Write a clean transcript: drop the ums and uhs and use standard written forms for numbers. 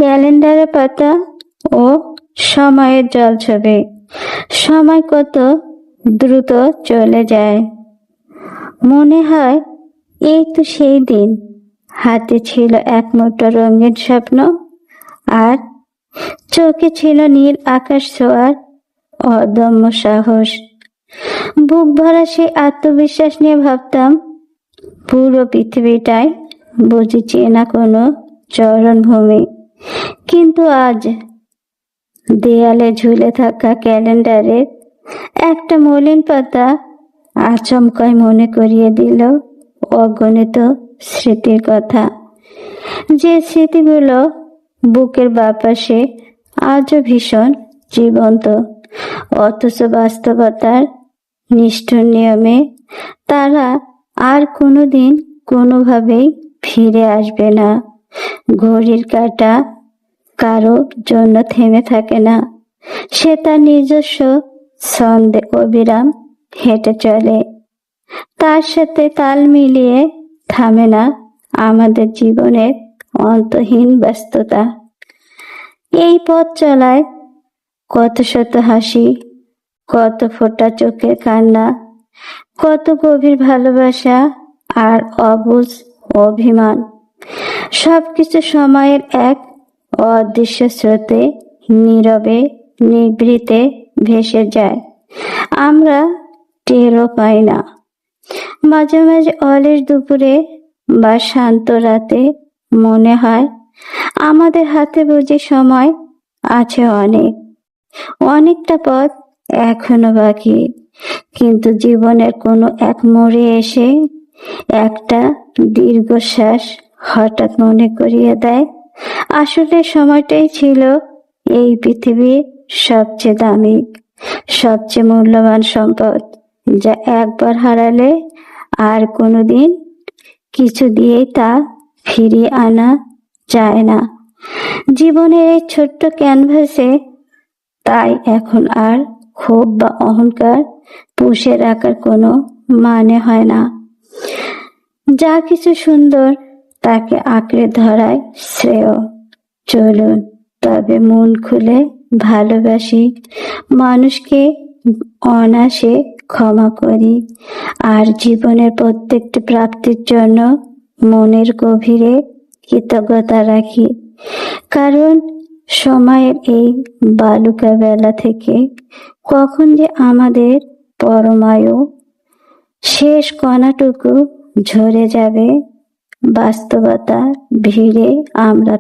ক্যালেন্ডারের পাতা ও সময়ের জলছবি। সময় কত দ্রুত চলে যায়, মনে হয় এই তো সেই দিন হাতে ছিল এক মুঠো রঙিন স্বপ্ন, আর চোখে ছিল নীল আকাশ ছোঁয়ার অদম্য সাহস। বুক ভরা সেই আত্মবিশ্বাস নিয়ে ভাবতাম, পুরো পৃথিবীটাই বুঝি চেনা কোনো চরণভূমি। কিন্তু আজ দেয়ালে ঝুলে থাকা ক্যালেন্ডারের একটা মলিন পাতা আচমকাই মনে করিয়ে দিল অগণিত স্মৃতির কথা, যে স্মৃতিগুলো বুকের বাপাশে আজও ভীষণ জীবন্ত, অথচ বাস্তবতার নিষ্ঠুর নিয়মে তারা আর কোনোদিন কোনোভাবেই ফিরে আসবে না। ঘড়ির কাঁটা কারো জন্য থেমে থাকে না, সে তার নিজস্ব ছন্দে অবিরাম হেঁটে চলে। তার সাথে তাল মিলিয়ে থামে না আমাদের জীবনের অন্তহীন ব্যস্ততা। এই পথ চলায় কত শত হাসি, কত ফোঁটা চোখের কান্না, কত গভীর ভালোবাসা আর অবুঝ অভিমান। সবকিছু সময়ের এক অদৃশ্য স্রোতে নীরবে নিভৃতে ভেসে যায়, আমরা টেরও পাই না। মাঝে মাঝে অলস দুপুরে বা শান্ত রাতে মনে হয় আমাদের হাতে বুঝি সময় আছে অনেকটা পথ এখনো বাকি। কিন্তু জীবনের কোনো এক মোড়ে এসে একটা দীর্ঘশ্বাস হঠাৎ মনে করিয়ে দেয়, আসলে সময়টাই ছিল এই পৃথিবীর সবচেয়ে দামি, সবচেয়ে মূল্যবান সম্পদ, যা একবার হারালে আর কোনোদিন কিছু দিয়েই তা ফিরিয়ে আনা যায় না। জীবনের এই ছোট্ট ক্যানভাসে তাই এখন আর ক্ষোভ বা অহংকার পুষে রাখার কোনো মানে হয় না। যা কিছু সুন্দর তাকে আঁকড়ে ধরাই শ্রেয়। চলুন তবে মন খুলে ভালোবাসি, মানুষকে অনায়াসে ক্ষমা করি, আর জীবনের প্রত্যেকটি প্রাপ্তির জন্য মনের গভীরে কৃতজ্ঞতা রাখি। কারণ সময়ের এই বালুকা বেলা থেকে কখন যে আমাদের পরমায়ু শেষ কণাটুকু ঝরে যাবে, বাস্তবতা ভিড়ে আমরা